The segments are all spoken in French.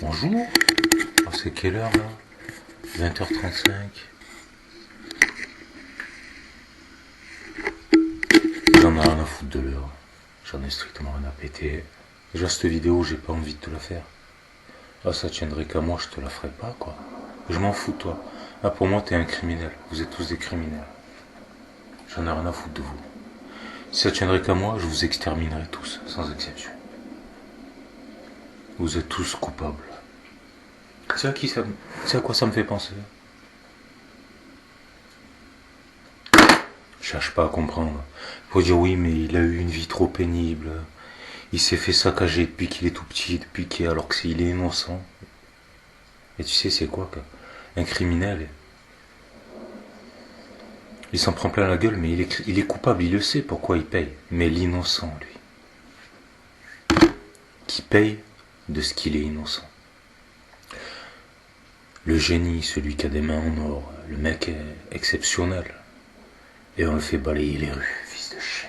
Bonjour. Oh, c'est quelle heure là? 20h35. J'en ai rien à foutre de l'heure. J'en ai strictement rien à péter. Déjà cette vidéo, j'ai pas envie de te la faire. Ah, ça tiendrait qu'à moi, je te la ferais pas, quoi. Je m'en fous, toi. Ah, pour moi, t'es un criminel. Vous êtes tous des criminels. J'en ai rien à foutre de vous. Si ça tiendrait qu'à moi, je vous exterminerais tous, sans exception. Vous êtes tous coupables. C'est à quoi ça me fait penser? Je cherche pas à comprendre. Faut dire oui, mais il a eu une vie trop pénible. Il s'est fait saccager depuis qu'il est tout petit, alors qu'il est innocent. Et tu sais c'est quoi un criminel? Il s'en prend plein la gueule, mais il est coupable, il le sait pourquoi il paye. Mais l'innocent, lui, qui paye de ce qu'il est innocent. Le génie, celui qui a des mains en or, le mec est exceptionnel. Et on le fait balayer les rues, fils de chien.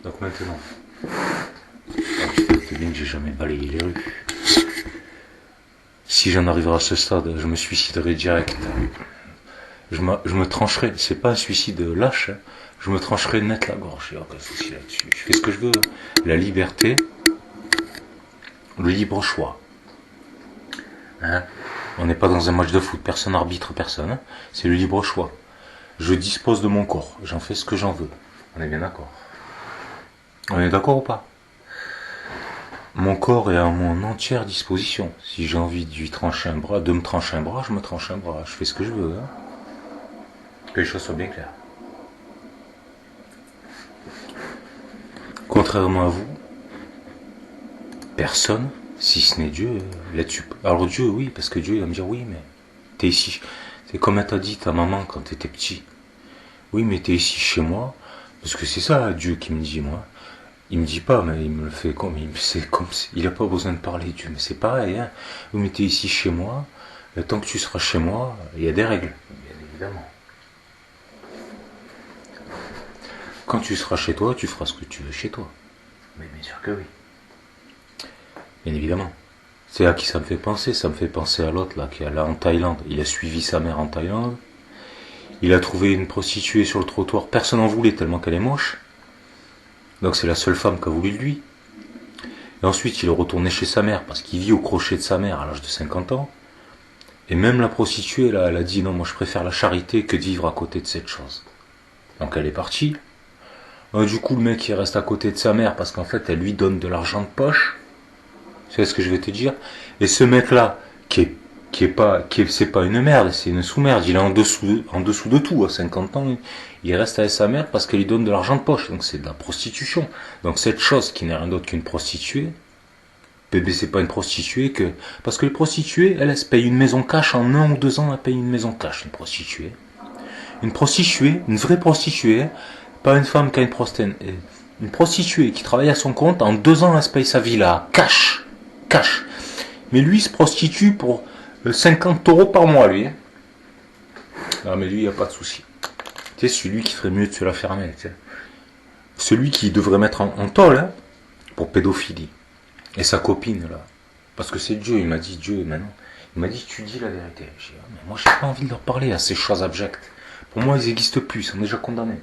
Donc maintenant, je te dis que j'ai jamais balayé les rues. Si j'en arriverai à ce stade, je me suiciderai direct. Je me trancherai, c'est pas un suicide lâche, hein. Je me trancherai net la gorge, il n'y a aucun souci là-dessus. Je fais ce que je veux. La liberté, le libre choix. Hein? On n'est pas dans un match de foot, personne arbitre personne, hein. C'est le libre choix. Je dispose de mon corps, j'en fais ce que j'en veux. On est bien d'accord. On est d'accord ou pas? Mon corps est à mon entière disposition. Si j'ai envie de lui trancher un bras, de me trancher un bras, je me tranche un bras. Je fais ce que je veux, hein. Que les choses soient bien claires. Contrairement à vous, personne, si ce n'est Dieu, là-dessus. Alors Dieu, oui, parce que Dieu il va me dire oui, mais t'es ici. C'est comme elle t'a dit ta maman quand t'étais petit. Oui, mais t'es ici chez moi, parce que c'est ça Dieu qui me dit moi. Il me dit pas, mais il me le fait comme il a pas besoin de parler Dieu, mais c'est pareil, hein. Oui, mais t'es ici chez moi. Le temps que tu seras chez moi, il y a des règles, bien évidemment. Quand tu seras chez toi, tu feras ce que tu veux chez toi. Mais bien sûr que oui. Bien évidemment. C'est à qui ça me fait penser? Ça me fait penser à l'autre là qui est là en Thaïlande. Il a suivi sa mère en Thaïlande. Il a trouvé une prostituée sur le trottoir. Personne n'en voulait tellement qu'elle est moche. Donc c'est la seule femme qui a voulu de lui. Et ensuite il est retourné chez sa mère parce qu'il vit au crochet de sa mère à l'âge de 50 ans. Et même la prostituée là, elle a dit non, moi je préfère la charité que de vivre à côté de cette chose. Donc elle est partie. Du coup le mec il reste à côté de sa mère parce qu'en fait elle lui donne de l'argent de poche. Tu sais ce que je vais te dire? Et ce mec là c'est pas une merde, c'est une sous-merde, il est en dessous de tout, à 50 ans, il reste avec sa mère parce qu'elle lui donne de l'argent de poche, donc c'est de la prostitution. Donc cette chose qui n'est rien d'autre qu'une prostituée, bébé c'est pas une prostituée que... Parce que les prostituées, elles se payent une maison cash en 1 ou 2 ans, elles payent une maison cash, une prostituée. Une prostituée, une vraie prostituée, pas une femme qui a une prostituée qui travaille à son compte, en 2 ans elle se paye sa villa, cash. Mais lui il se prostitue pour 50 € par mois, lui. Ah, mais lui, il n'y a pas de souci. C'est celui qui ferait mieux de se la fermer. T'sais. Celui qui devrait mettre en tôle, hein, pour pédophilie. Et sa copine, là. Parce que c'est Dieu, il m'a dit, Dieu, maintenant. Il m'a dit, tu dis la vérité. J'ai dit, ah, mais moi, j'ai pas envie de leur parler à ces choses abjectes. Pour moi, ils n'existent plus, ils sont déjà condamnés.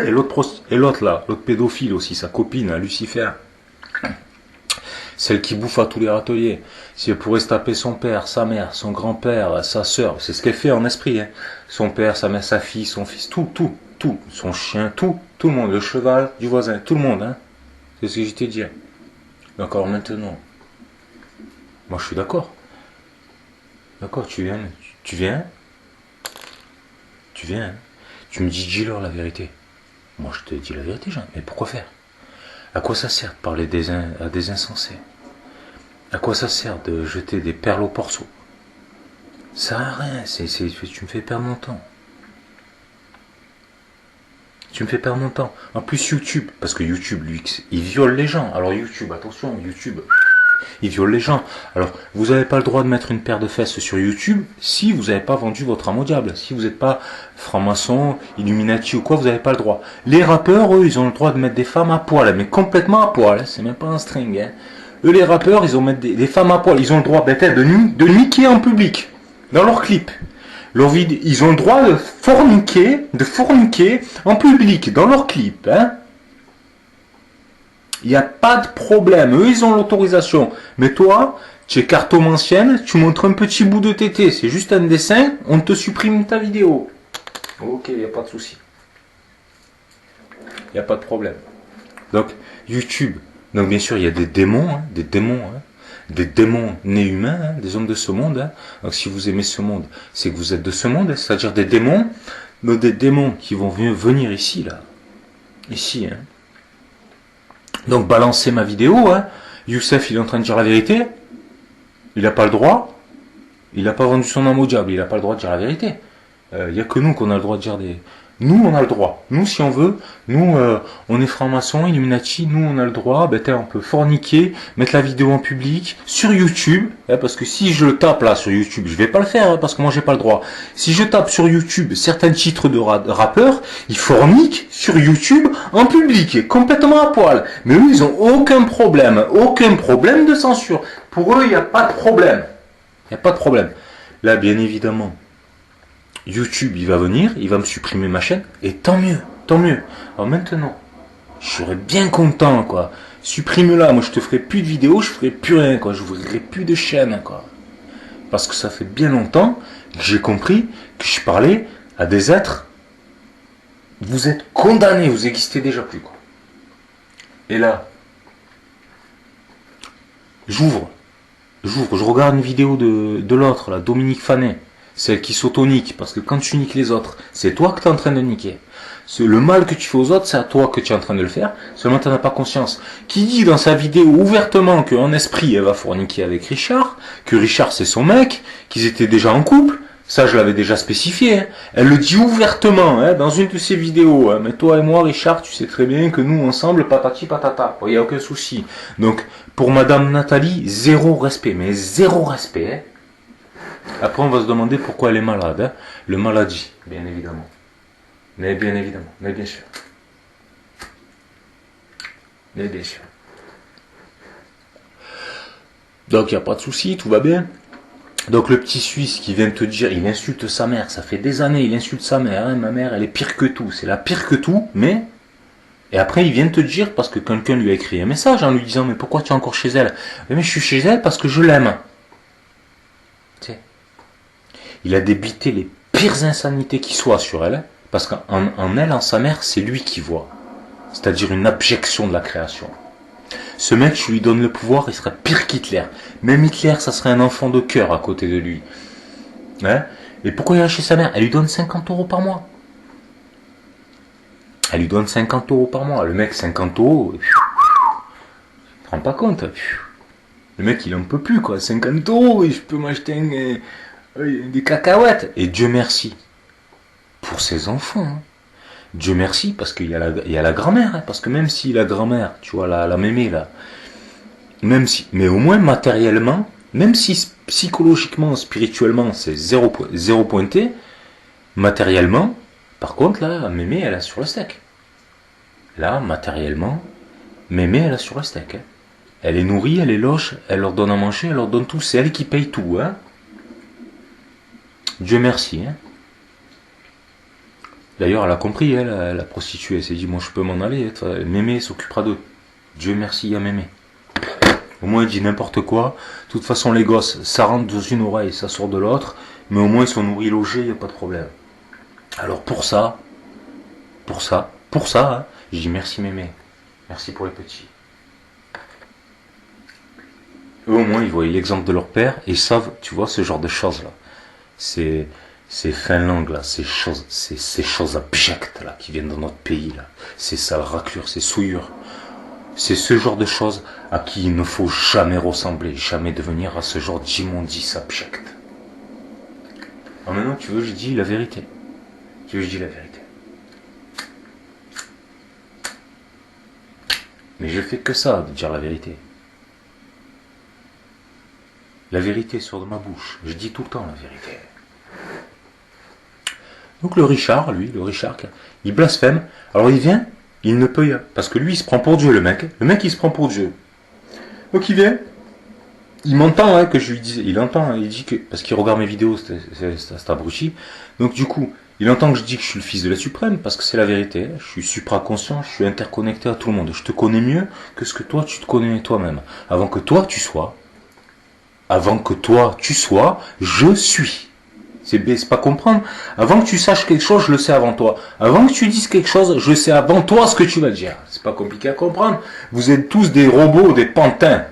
Et l'autre, là, l'autre pédophile aussi, sa copine, là, Lucifer. Celle qui bouffe à tous les râteliers. Si elle pourrait se taper son père, sa mère, son grand-père, sa sœur, c'est ce qu'elle fait en esprit, hein. Son père, sa mère, sa fille, son fils, tout. Son chien, tout le monde, le cheval du voisin, tout le monde, hein. C'est ce que je t'ai dit. D'accord, maintenant. Moi, je suis d'accord. D'accord, tu viens. Hein. Tu me dis, dis-leur la vérité. Moi, je te dis la vérité, Jean. Mais pourquoi faire? À quoi ça sert de parler à des insensés? À quoi ça sert de jeter des perles au porceau? Ça sert à rien, tu me fais perdre mon temps. En plus YouTube, parce que YouTube, lui, il viole les gens. Alors YouTube, attention, YouTube, il viole les gens. Alors, vous n'avez pas le droit de mettre une paire de fesses sur YouTube si vous n'avez pas vendu votre âme au diable. Si vous n'êtes pas franc-maçon, Illuminati ou quoi, vous n'avez pas le droit. Les rappeurs, eux, ils ont le droit de mettre des femmes à poil, mais complètement à poil. C'est même pas un string. Hein. Eux, les rappeurs, ils ont mettre des femmes à poil. Ils ont le droit de niquer en public, dans leurs clips. Ils ont le droit de forniquer en public, dans leurs clips. Hein. Il n'y a pas de problème. Eux, ils ont l'autorisation. Mais toi, tu es cartomancienne, tu montres un petit bout de tété. C'est juste un dessin, on te supprime ta vidéo. Ok, il n'y a pas de souci. Il n'y a pas de problème. Donc, YouTube. Donc, bien sûr, il y a des démons, des démons nés humains, hein, des hommes de ce monde. Hein. Donc, si vous aimez ce monde, c'est que vous êtes de ce monde, hein, c'est-à-dire des démons, mais des démons qui vont venir ici, là. Ici, hein. Donc, balancez ma vidéo, hein. Youssef, il est en train de dire la vérité. Il n'a pas le droit. Il n'a pas vendu son âme au diable. Il n'a pas le droit de dire la vérité. Il n'y a que nous qu'on a le droit de dire des... Nous, on a le droit. Nous, si on veut, nous, on est franc-maçon, Illuminati, nous, on a le droit, on peut forniquer, mettre la vidéo en public, sur YouTube, hein, parce que si je tape là sur YouTube, je vais pas le faire, hein, parce que moi, j'ai pas le droit. Si je tape sur YouTube certains titres de rappeurs, ils forniquent sur YouTube en public, complètement à poil. Mais eux, ils ont aucun problème de censure. Pour eux, il n'y a pas de problème. Il n'y a pas de problème. Là, bien évidemment, YouTube, il va venir, il va me supprimer ma chaîne, et tant mieux, tant mieux. Alors maintenant, je serais bien content, quoi. Supprime-la, moi je te ferai plus de vidéos, je ferai plus rien, quoi. Je n'ouvrirai plus de chaîne, quoi. Parce que ça fait bien longtemps que j'ai compris que je parlais à des êtres. Vous êtes condamnés, vous n'existez déjà plus, quoi. Et là, je regarde une vidéo de l'autre, là, Dominique Fanet. Celle qui s'auto-nique, parce que quand tu niques les autres, c'est toi que tu es en train de niquer. Le mal que tu fais aux autres, c'est à toi que tu es en train de le faire, seulement tu n'en as pas conscience. Qui dit dans sa vidéo ouvertement qu'en esprit, elle va forniquer avec Richard, que Richard c'est son mec, qu'ils étaient déjà en couple, ça je l'avais déjà spécifié, hein. Elle le dit ouvertement, hein, dans une de ses vidéos, hein. Mais toi et moi, Richard, tu sais très bien que nous, ensemble, patati patata, il n'y a aucun souci. Donc, pour Madame Nathalie, zéro respect, mais zéro respect, hein. Après, on va se demander pourquoi elle est malade. Hein. Le maladie, bien évidemment. Mais bien sûr. Mais bien sûr. Donc, il n'y a pas de souci, tout va bien. Donc, le petit Suisse qui vient te dire, il insulte sa mère. Ça fait des années, il insulte sa mère. Hein. Ma mère, elle est pire que tout. C'est la pire que tout, mais... Et après, il vient te dire, parce que quelqu'un lui a écrit un message en lui disant, mais pourquoi tu es encore chez elle? Mais je suis chez elle parce que je l'aime. Tu sais. Il a débité les pires insanités qui soient sur elle, parce qu'en elle, en sa mère, c'est lui qui voit. C'est-à-dire une abjection de la création. Ce mec, je lui donne le pouvoir, il serait pire qu'Hitler. Même Hitler, ça serait un enfant de cœur à côté de lui. Hein? Et pourquoi il a chez sa mère? Elle lui donne 50 € par mois. Elle lui donne 50 € par mois. Le mec, 50 €, il ne rend pas compte. Le mec, il en peut plus, quoi. 50 €, et je peux m'acheter des cacahuètes. Et Dieu merci pour ses enfants. Hein. Dieu merci parce qu'il y a la grand-mère. Hein, parce que même si la grand-mère, tu vois, la mémé là, même si, mais au moins matériellement, même si psychologiquement, spirituellement, c'est zéro pointé, matériellement, par contre là, mémé elle a sur le steak. Là, matériellement, mémé elle a sur le steak. Hein. Elle est nourrie, elle est loge, elle leur donne à manger, elle leur donne tout, c'est elle qui paye tout. Hein. Dieu merci. Hein. D'ailleurs, elle a compris, elle, la prostituée. Elle s'est dit, moi je peux m'en aller. Mémé s'occupera d'eux. Dieu merci à Mémé. Au moins, il dit n'importe quoi. De toute façon, les gosses, ça rentre dans une oreille, ça sort de l'autre. Mais au moins, ils sont nourris, logés, il n'y a pas de problème. Alors pour ça, hein, je dis merci Mémé. Merci pour les petits. Eux, au moins, ils voient l'exemple de leur père et ils savent, tu vois, ce genre de choses-là. Ces fins langues là, ces choses abjectes là qui viennent dans notre pays là, ces sales raclures, ces souillures, c'est ce genre de choses à qui il ne faut jamais ressembler, jamais devenir à ce genre d'immondice abject. Alors maintenant tu veux je dis la vérité, mais je fais que ça de dire la vérité. La vérité sort de ma bouche, je dis tout le temps la vérité. Donc le Richard, il blasphème. Alors il vient, il ne peut y... Parce que lui, il se prend pour Dieu, le mec il se prend pour Dieu. Donc il vient, il m'entend que je lui dis, il entend, il dit que, parce qu'il regarde mes vidéos, c'est abruti. Donc du coup, il entend que je dis que je suis le fils de la suprême, parce que c'est la vérité. Je suis supraconscient, je suis interconnecté à tout le monde. Je te connais mieux que ce que toi tu te connais toi-même. Avant que toi tu sois, je suis. C'est pas comprendre. Avant que tu saches quelque chose, je le sais avant toi. Avant que tu dises quelque chose, je sais avant toi ce que tu vas dire. C'est pas compliqué à comprendre. Vous êtes tous des robots, des pantins.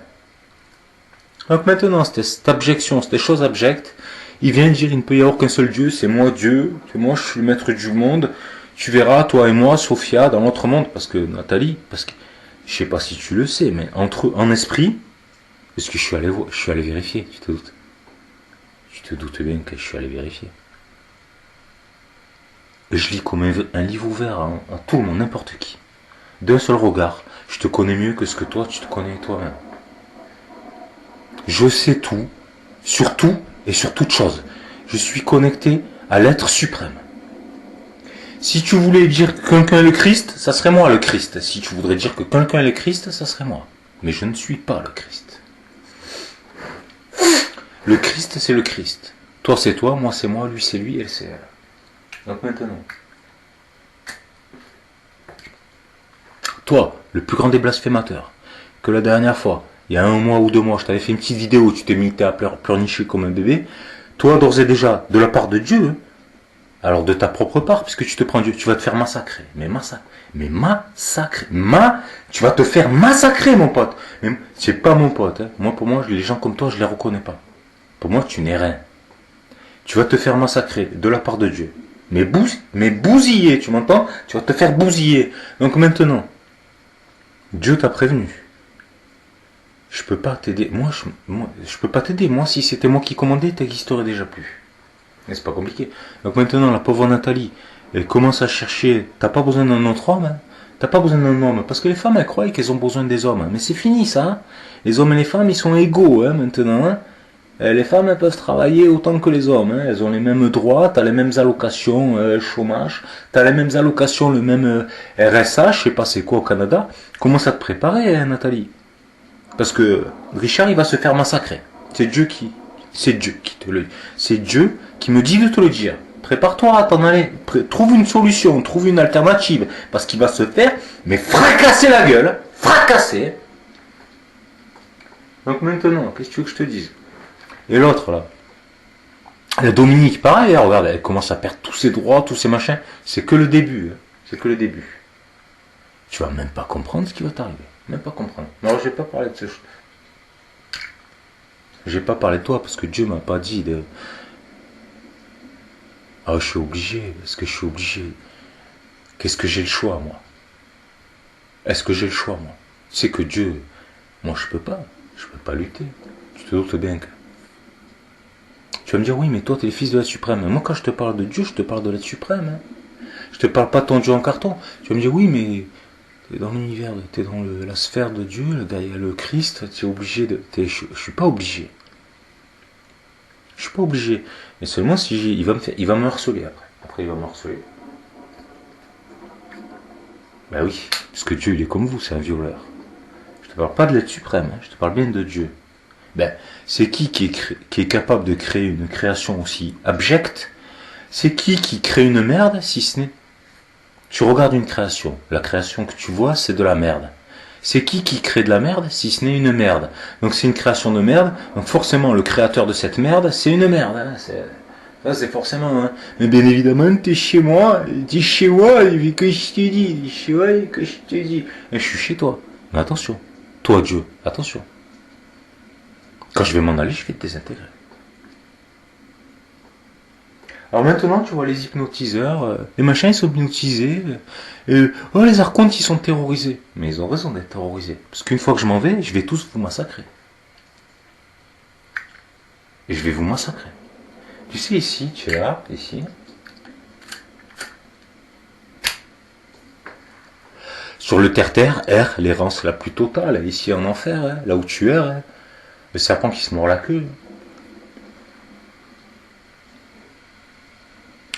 Donc maintenant, cette abjection, cette chose abjecte, il vient dire il ne peut y avoir qu'un seul Dieu, c'est moi Dieu, c'est moi je suis le maître du monde. Tu verras, toi et moi, Sophia, dans l'autre monde, parce que Nathalie, parce que je sais pas si tu le sais, mais en esprit, parce que je suis allé vérifier, tu te doutes. Tu te doutes bien que je suis allé vérifier. Je lis comme un livre ouvert à tout le monde, n'importe qui. D'un seul regard, je te connais mieux que ce que toi tu te connais toi-même. Je sais tout, sur tout et sur toute chose. Je suis connecté à l'être suprême. Si tu voulais dire que quelqu'un est le Christ, ça serait moi le Christ. Si tu voudrais dire que quelqu'un est le Christ, ça serait moi. Mais je ne suis pas le Christ. Le Christ, c'est le Christ. Toi, c'est toi, moi, c'est moi, lui, c'est lui, elle, c'est elle. Donc maintenant, toi, le plus grand des blasphémateurs, que la dernière fois, il y a 1 mois ou 2 mois, je t'avais fait une petite vidéo où tu t'es mis à pleurnicher comme un bébé, toi, d'ores et déjà, de la part de Dieu, alors de ta propre part, puisque tu te prends Dieu, tu vas te faire massacrer. Tu vas te faire massacrer, mon pote. Mais c'est pas mon pote. Hein. Moi, pour moi, les gens comme toi, je les reconnais pas. Pour moi, tu n'es rien. Tu vas te faire massacrer de la part de Dieu. Mais bousiller, tu m'entends? Tu vas te faire bousiller. Donc maintenant, Dieu t'a prévenu. Je peux pas t'aider. Je peux pas t'aider. Moi, si c'était moi qui commandais, t'existerais déjà plus. Mais c'est pas compliqué. Donc maintenant, la pauvre Nathalie, elle commence à chercher. T'as pas besoin d'un autre homme. Hein. T'as pas besoin d'un homme. Parce que les femmes, elles croient qu'elles ont besoin des hommes. Mais c'est fini, ça. Hein. Les hommes et les femmes, ils sont égaux, maintenant. Hein. Les femmes, elles peuvent travailler autant que les hommes. Hein. Elles ont les mêmes droits, tu as les mêmes allocations chômage, tu as les mêmes allocations, le même RSA, je sais pas c'est quoi au Canada. Commence à te préparer, hein, Nathalie. Parce que Richard, il va se faire massacrer. C'est Dieu qui te le dit. C'est Dieu qui me dit de te le dire. Prépare-toi à t'en aller. Trouve une solution, trouve une alternative. Parce qu'il va se faire, mais fracasser la gueule. Fracasser. Donc maintenant, qu'est-ce que tu veux que je te dise? Et l'autre, là, la Dominique, pareil, regarde, elle commence à perdre tous ses droits, tous ses machins. C'est que le début. Hein. C'est que le début. Tu vas même pas comprendre ce qui va t'arriver. Même pas comprendre. Non, je vais pas parler de ce... Je vais pas parler de toi parce que Dieu m'a pas dit de... Ah, je suis obligé. Est-ce que je suis obligé? Qu'est-ce que j'ai le choix, moi? Est-ce que j'ai le choix, moi? C'est que Dieu... Moi, je peux pas lutter. Tu te doutes bien que... Tu vas me dire, oui, mais toi, tu es le fils de la suprême. Moi, quand je te parle de Dieu, je te parle de la suprême. Hein. Je te parle pas de ton Dieu en carton. Tu vas me dire, oui, mais tu es dans l'univers, tu es dans la sphère de Dieu, le Christ, tu es obligé de... Je suis pas obligé. Je suis pas obligé. Mais seulement si il va me harceler après. Après, il va me harceler. Ben oui, parce que Dieu, il est comme vous, c'est un violeur. Je te parle pas de l'être suprême, hein. Je te parle bien de Dieu. Ben, c'est qui est capable de créer une création aussi abjecte? C'est qui crée une merde si ce n'est... Tu regardes une création. La création que tu vois, c'est de la merde. C'est qui crée de la merde si ce n'est une merde? Donc c'est une création de merde. Donc forcément, le créateur de cette merde, c'est une merde. Hein. C'est forcément... Hein. Mais bien évidemment, t'es chez moi. T'es chez moi. Que je te dis. Chez moi, que je te dis. Et je suis chez toi. Mais attention. Toi, Dieu. Attention. Quand je vais m'en aller, je vais te désintégrer. Alors maintenant, tu vois, les hypnotiseurs, les machins, ils sont hypnotisés. Les archontes, ils sont terrorisés. Mais ils ont raison d'être terrorisés. Parce qu'une fois que je m'en vais tous vous massacrer. Et je vais vous massacrer. Tu sais, ici, tu es là, ici. Sur le terre-terre, l'errance la plus totale. Ici, en enfer, hein, là où tu es. Hein. Le serpent qui se mord la queue.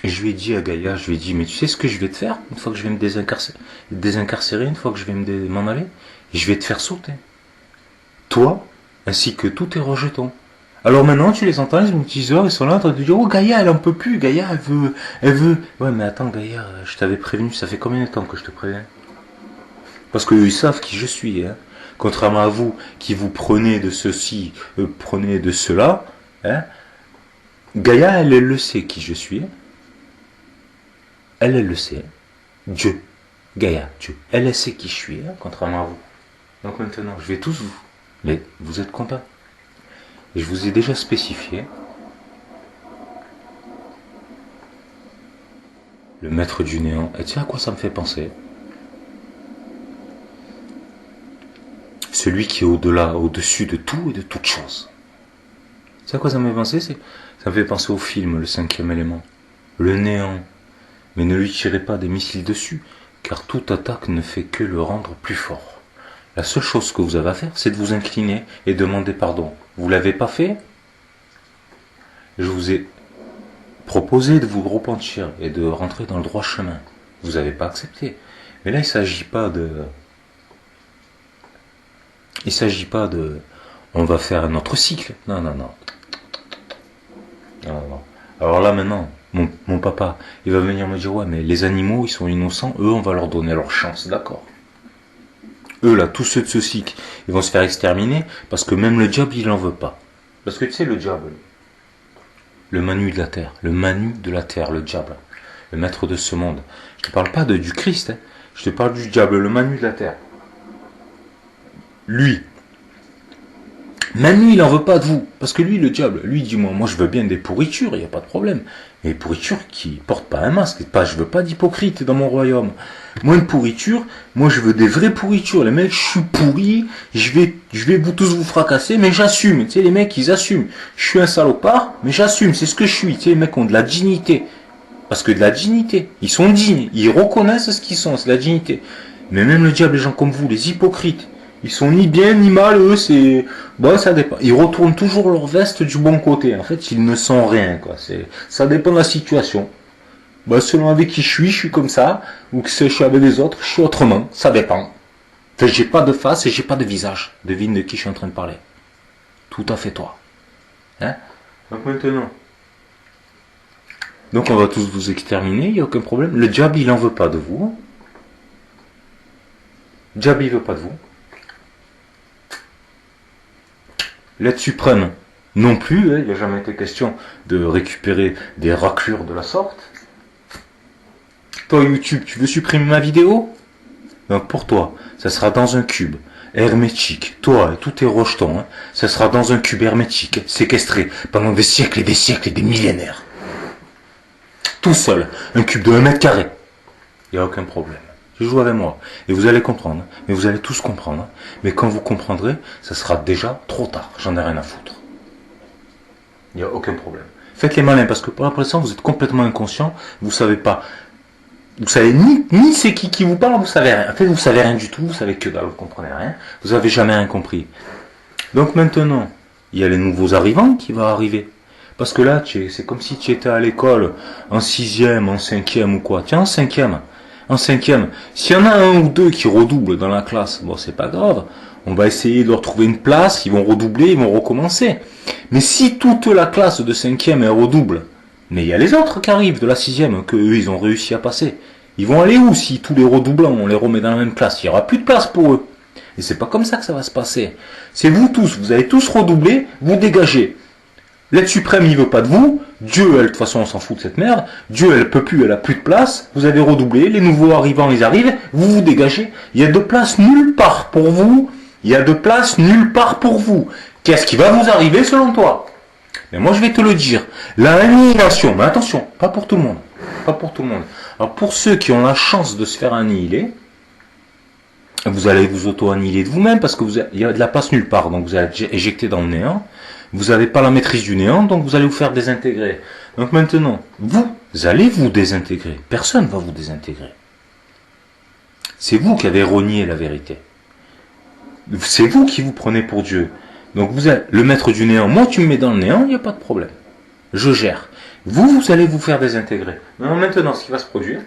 Et je lui ai dit à Gaïa, mais tu sais ce que je vais te faire une fois que je vais me désincarcérer, une fois que je vais m'en aller, et je vais te faire sauter. toi, ainsi que tous tes rejetons. Alors maintenant, tu les entends, les hypnotiseurs, ils sont là en train de te dire, oh Gaïa, elle en peut plus, Gaïa, elle veut. Ouais, mais attends, Gaïa, je t'avais prévenu, ça fait combien de temps que je te préviens? Parce qu'eux, ils savent qui je suis, hein. Contrairement à vous, qui vous prenez de ceci, prenez de cela, hein. Gaïa, elle le sait qui je suis. Elle le sait. Dieu. Gaïa, Dieu. Elle sait qui je suis, hein, contrairement à vous. Donc maintenant, je vais tous vous. Mais vous êtes contents. Et je vous ai déjà spécifié. Le maître du néant. Et tu sais à quoi ça me fait penser? Celui qui est au-delà, au-dessus de tout et de toute chose. Tu sais à quoi ça me fait penser? Ça me fait penser au film, le 5e élément. Le néant. Mais ne lui tirez pas des missiles dessus, car toute attaque ne fait que le rendre plus fort. La seule chose que vous avez à faire, c'est de vous incliner et demander pardon. Vous l'avez pas fait? Je vous ai proposé de vous repentir et de rentrer dans le droit chemin. Vous n'avez pas accepté. Mais là, il ne s'agit pas de... On va faire un autre cycle. Non. Non. Alors là, maintenant, mon papa, il va venir me dire, ouais, mais les animaux, ils sont innocents, eux, on va leur donner leur chance, d'accord. Eux, là, tous ceux de ce cycle, ils vont se faire exterminer, parce que même le diable, il n'en veut pas. Parce que tu sais, le diable, le Manu de la terre, le diable, le maître de ce monde. Je te parle pas du Christ, hein. Je te parle du diable, le Manu de la terre. Lui, Manu, il n'en veut pas de vous. Parce que lui, le diable, lui, dit moi je veux bien des pourritures, il n'y a pas de problème. Mais des pourritures qui portent pas un masque. Je veux pas d'hypocrite dans mon royaume. Moi, une pourriture, moi je veux des vraies pourritures. Les mecs, je suis pourri, je vais vous tous vous fracasser, mais j'assume. Tu sais, les mecs, ils assument. Je suis un salopard, mais j'assume, c'est ce que je suis. Tu sais, les mecs ont de la dignité. Parce que de la dignité. Ils sont dignes. Ils reconnaissent ce qu'ils sont, c'est de la dignité. Mais même le diable, les gens comme vous, les hypocrites, ils sont ni bien ni mal, eux, c'est... Bon, ça dépend. Ils retournent toujours leur veste du bon côté. En fait, ils ne sont rien, quoi. Ça dépend de la situation. Bah, selon avec qui je suis comme ça. Ou que je suis avec les autres, je suis autrement. Ça dépend. Enfin, j'ai pas de face et j'ai pas de visage. Devine de qui je suis en train de parler. Tout à fait toi. Hein? Donc maintenant. Donc on va tous vous exterminer, il n'y a aucun problème. Le diable, il n'en veut pas de vous. Le diable, il veut pas de vous. L'être suprême, non plus, il n'y a jamais été question de récupérer des raclures de la sorte. Toi, YouTube, tu veux supprimer ma vidéo? Donc pour toi, ça sera dans un cube hermétique. Toi et tous tes rejetons, ça sera dans un cube hermétique, séquestré pendant des siècles et des millénaires. Tout seul, un cube de 1 mètre carré. Il n'y a aucun problème. Je joue avec moi. Et vous allez comprendre. Mais vous allez tous comprendre. Mais quand vous comprendrez, ça sera déjà trop tard. J'en ai rien à foutre. Il n'y a aucun problème. Faites les malins, parce que pour l'instant, vous êtes complètement inconscient. Vous savez pas. Vous savez ni c'est qui vous parle, vous savez rien. En fait, vous savez rien du tout. Vous savez que dalle, vous comprenez rien. Vous avez jamais rien compris. Donc maintenant, il y a les nouveaux arrivants qui vont arriver. Parce que là, c'est comme si tu étais à l'école en 6e, en 5e ou quoi. Tiens, en 5e. En 5e, s'il y en a un ou deux qui redoublent dans la classe, bon, c'est pas grave. On va essayer de leur trouver une place, ils vont redoubler, ils vont recommencer. Mais si toute la classe de 5e elle redouble, mais il y a les autres qui arrivent de la 6e, que eux, ils ont réussi à passer. Ils vont aller où si tous les redoublants, on les remet dans la même classe? Il n'y aura plus de place pour eux. Et c'est pas comme ça que ça va se passer. C'est vous tous, vous allez tous redoubler, vous dégagez. L'être suprême, il veut pas de vous. Dieu, elle, de toute façon, on s'en fout de cette merde. Dieu, elle peut plus, elle a plus de place. Vous avez redoublé. Les nouveaux arrivants, ils arrivent. Vous vous dégagez. Il y a de place nulle part pour vous. Il y a de place nulle part pour vous. Qu'est-ce qui va vous arriver selon toi? Mais moi, je vais te le dire. L'annihilation. Mais attention, pas pour tout le monde. Pas pour tout le monde. Alors, pour ceux qui ont la chance de se faire annihiler, vous allez vous auto-annihiler de vous-même parce que il y a de la place nulle part. Donc, vous allez être éjecté dans le néant. Vous n'avez pas la maîtrise du néant, donc vous allez vous faire désintégrer. Donc maintenant, vous allez vous désintégrer. Personne ne va vous désintégrer. C'est vous qui avez renié la vérité. C'est vous qui vous prenez pour Dieu. Donc vous êtes le maître du néant. Moi, tu me mets dans le néant, il n'y a pas de problème. Je gère. Vous allez vous faire désintégrer. Maintenant, ce qui va se produire,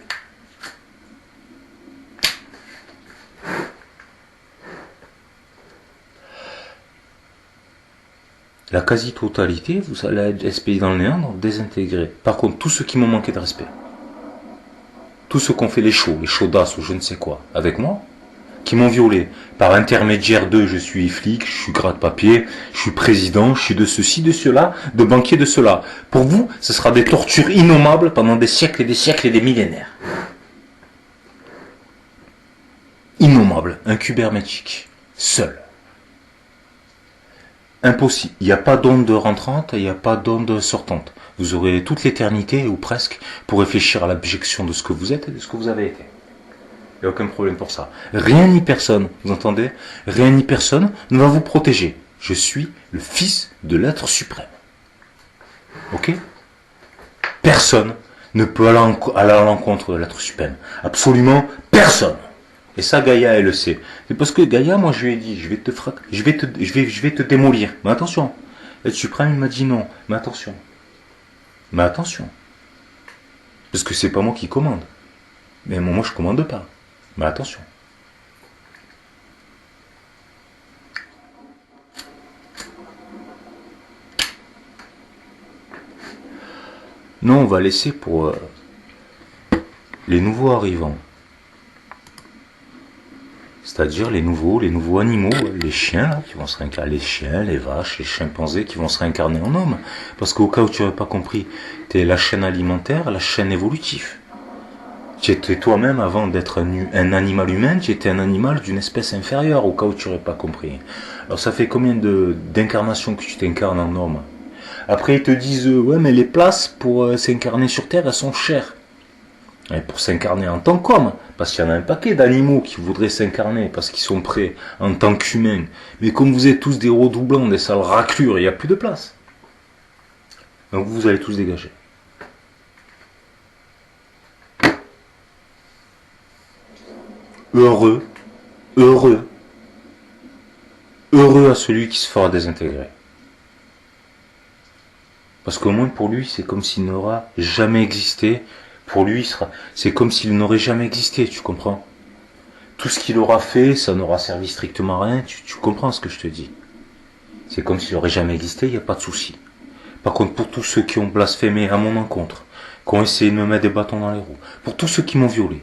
La quasi-totalité, vous allez être expédié dans le néant, donc désintégré. Par contre, tous ceux qui m'ont manqué de respect, tous ceux qui ont fait les chaudasses ou je ne sais quoi, avec moi, qui m'ont violé, par intermédiaire d'eux, je suis flic, je suis gratte-papier, je suis président, je suis de ceci, de cela, de banquier, de cela. Pour vous, ce sera des tortures innommables pendant des siècles et des millénaires. Innommable, hermétique, seul. Impossible. Il n'y a pas d'onde rentrante et il n'y a pas d'onde sortante. Vous aurez toute l'éternité, ou presque, pour réfléchir à l'abjection de ce que vous êtes et de ce que vous avez été. Il n'y a aucun problème pour ça. Rien ni personne, vous entendez? Rien ni personne ne va vous protéger. Je suis le fils de l'être suprême. Ok? Personne ne peut aller à l'encontre de l'être suprême. Absolument personne. Et ça, Gaïa, elle le sait. C'est parce que Gaïa, moi, je lui ai dit, je vais te démolir. Mais attention. L'être suprême, il m'a dit non. Mais attention. Parce que c'est pas moi qui commande. Mais moi, je commande pas. Mais attention. Non, on va laisser pour les nouveaux arrivants. C'est-à-dire les nouveaux animaux, les chiens là, qui vont se réincarner, les chiens, les vaches, les chimpanzés qui vont se réincarner en hommes. Parce qu'au cas où tu n'aurais pas compris, tu es la chaîne alimentaire, la chaîne évolutive. Tu étais toi-même, avant d'être un animal humain, tu étais un animal d'une espèce inférieure, au cas où tu n'aurais pas compris. Alors ça fait combien d'incarnations que tu t'incarnes en homme? Après ils te disent, ouais mais les places pour s'incarner sur Terre, elles sont chères. Et pour s'incarner en tant qu'homme, parce qu'il y en a un paquet d'animaux qui voudraient s'incarner, parce qu'ils sont prêts en tant qu'humains. Mais comme vous êtes tous des redoublants, des sales raclures, il n'y a plus de place. Donc vous allez tous dégager. Heureux à celui qui se fera désintégrer. Parce qu'au moins pour lui, c'est comme s'il n'aura jamais existé. Pour lui, c'est comme s'il n'aurait jamais existé, tu comprends? Tout ce qu'il aura fait, ça n'aura servi strictement à rien, tu comprends ce que je te dis? C'est comme s'il n'aurait jamais existé, il n'y a pas de souci. Par contre, pour tous ceux qui ont blasphémé à mon encontre, qui ont essayé de me mettre des bâtons dans les roues, pour tous ceux qui m'ont violé,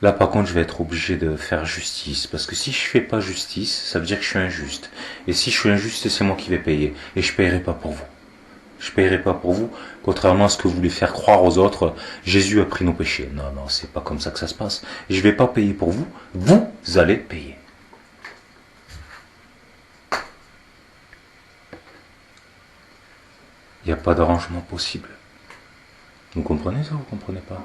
là par contre je vais être obligé de faire justice, parce que si je fais pas justice, ça veut dire que je suis injuste. Et si je suis injuste, c'est moi qui vais payer, et je paierai pas pour vous. Je paierai pas pour vous, contrairement à ce que vous voulez faire croire aux autres, Jésus a pris nos péchés. Non, c'est pas comme ça que ça se passe. Je vais pas payer pour vous, vous allez payer. Il n'y a pas d'arrangement possible. Vous comprenez ça ou vous comprenez pas?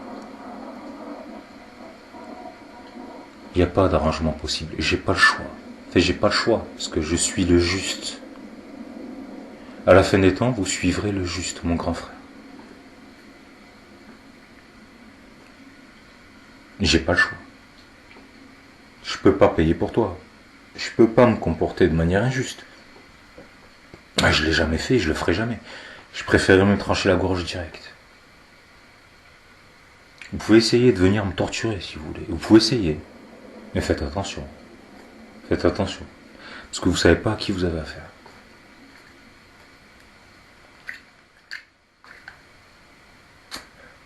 Il n'y a pas d'arrangement possible. J'ai pas le choix. Enfin, j'ai pas le choix, parce que je suis le juste. À la fin des temps, vous suivrez le juste, mon grand frère. J'ai pas le choix. Je peux pas payer pour toi. Je peux pas me comporter de manière injuste. Je l'ai jamais fait, je le ferai jamais. Je préférerais me trancher la gorge direct. Vous pouvez essayer de venir me torturer si vous voulez. Vous pouvez essayer. Mais faites attention. Faites attention. Parce que vous savez pas à qui vous avez affaire.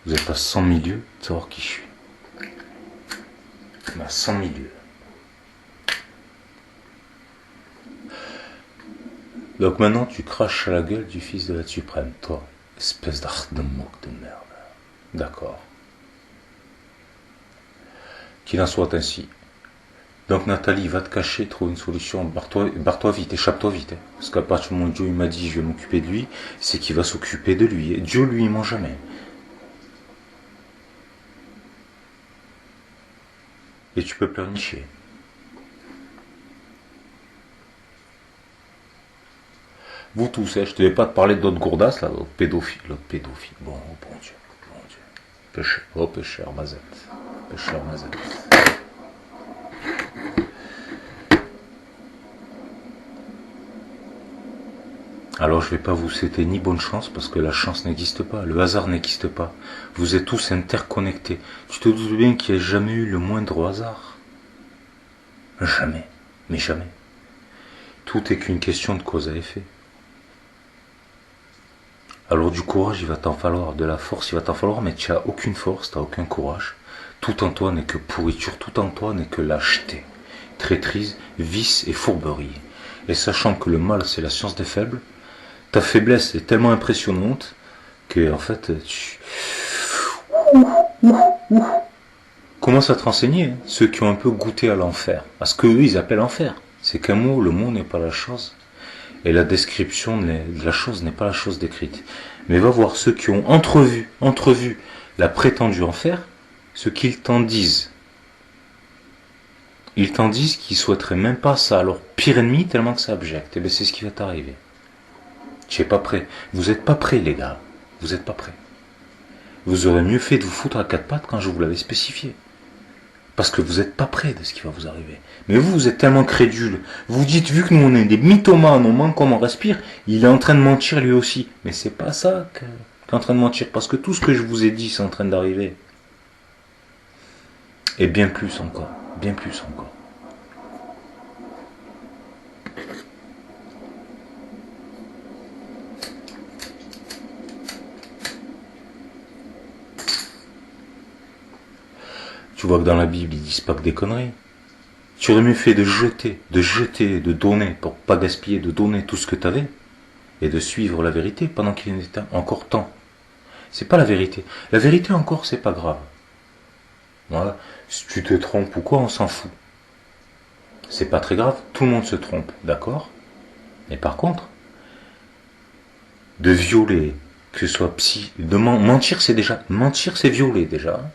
Vous êtes à 100 000 lieues de savoir qui je suis. À 100 000 lieues. Donc maintenant, tu craches à la gueule du fils de l'être suprême, toi, espèce d'arc de moque de merde. D'accord. Qu'il en soit ainsi. Donc Nathalie, va te cacher, trouve une solution, barre-toi vite, échappe-toi vite. Parce qu'à partir du moment où Dieu il m'a dit je vais m'occuper de lui, c'est qu'il va s'occuper de lui. Et Dieu lui, il ment jamais. Et tu peux pleurnicher. Vous tous, je ne devais pas te parler d'autres gourdasses, là, d'autres pédophiles. Bon Dieu. Pécheur, pécheur, Mazette. Pécheur, Mazette. Alors je ne vais pas vous souhaiter ni bonne chance, parce que la chance n'existe pas, le hasard n'existe pas. Vous êtes tous interconnectés. Tu te doutes bien qu'il n'y a jamais eu le moindre hasard. Jamais, mais jamais. Tout est qu'une question de cause à effet. Alors du courage, il va t'en falloir, de la force, il va t'en falloir, mais tu n'as aucune force, tu n'as aucun courage. Tout en toi n'est que pourriture, tout en toi n'est que lâcheté, traîtrise, vice et fourberie. Et sachant que le mal, c'est la science des faibles, ta faiblesse est tellement impressionnante que, en fait, tu commences à te renseigner, ceux qui ont un peu goûté à l'enfer, à ce qu'eux, ils appellent enfer. C'est qu'un mot, le mot n'est pas la chose. Et la description de la chose n'est pas la chose décrite. Mais va voir ceux qui ont entrevu la prétendue enfer, ce qu'ils t'en disent. Ils t'en disent qu'ils souhaiteraient même pas ça à leur pire ennemi tellement que ça abjecte. Et bien c'est ce qui va t'arriver. Tu n'es pas prêt. Vous n'êtes pas prêts, les gars. Vous n'êtes pas prêts. Vous aurez mieux fait de vous foutre à quatre pattes quand je vous l'avais spécifié. Parce que vous n'êtes pas prêts de ce qui va vous arriver. Mais vous êtes tellement crédule. Vous dites, vu que nous on est des mythomanes, on manque comment on respire, il est en train de mentir lui aussi. Mais c'est pas ça qu'il est en train de mentir. Parce que tout ce que je vous ai dit, c'est en train d'arriver. Et bien plus encore. Bien plus encore. Tu vois que dans la Bible, ils disent pas que des conneries. Tu aurais mieux fait de jeter, de donner, pour pas gaspiller, de donner tout ce que tu avais, et de suivre la vérité pendant qu'il était encore temps. C'est pas la vérité. La vérité encore, c'est pas grave. Voilà. Si tu te trompes ou quoi, on s'en fout. C'est pas très grave, tout le monde se trompe, d'accord? Mais par contre, de violer, que ce soit mentir, c'est déjà, mentir, c'est violer déjà.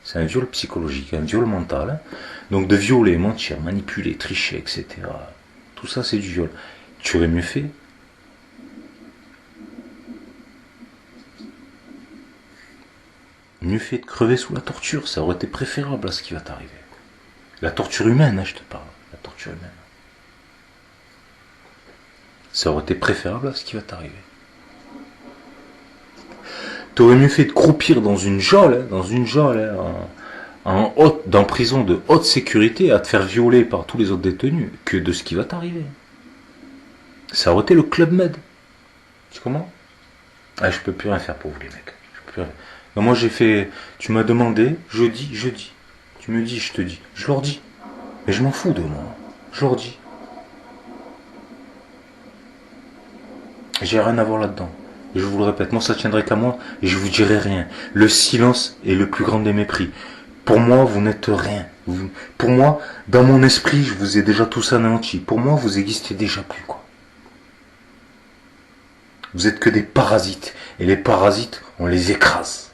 C'est un viol psychologique, un viol mental. Donc de violer, mentir, manipuler, tricher, etc. Tout ça, c'est du viol. Tu aurais mieux fait de crever sous la torture. Ça aurait été préférable à ce qui va t'arriver. La torture humaine, hein, je te parle. La torture humaine. Ça aurait été préférable à ce qui va t'arriver. T'aurais mieux fait de croupir dans une geôle, dans prison de haute sécurité, à te faire violer par tous les autres détenus, que de ce qui va t'arriver. Ça aurait été le Club Med. Tu comprends? Ah, je peux plus rien faire pour vous les mecs. Je peux plus rien. Non, moi j'ai fait. Tu m'as demandé, je dis. Tu me dis, je te dis. Je leur dis. Mais je m'en fous de moi. Je leur dis. J'ai rien à voir là-dedans. Et je vous le répète, moi ça tiendrait qu'à moi et je vous dirai rien. Le silence est le plus grand des mépris. Pour moi, vous n'êtes rien. Pour moi, dans mon esprit, je vous ai déjà tous anéantis. Pour moi, vous existez déjà plus, quoi. Vous êtes que des parasites. Et les parasites, on les écrase.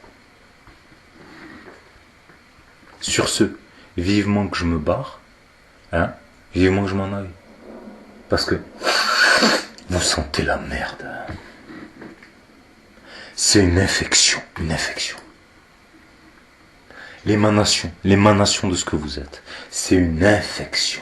Sur ce, vivement que je me barre, hein, vivement que je m'en aille. Parce que vous sentez la merde. C'est une infection. L'émanation de ce que vous êtes, c'est une infection.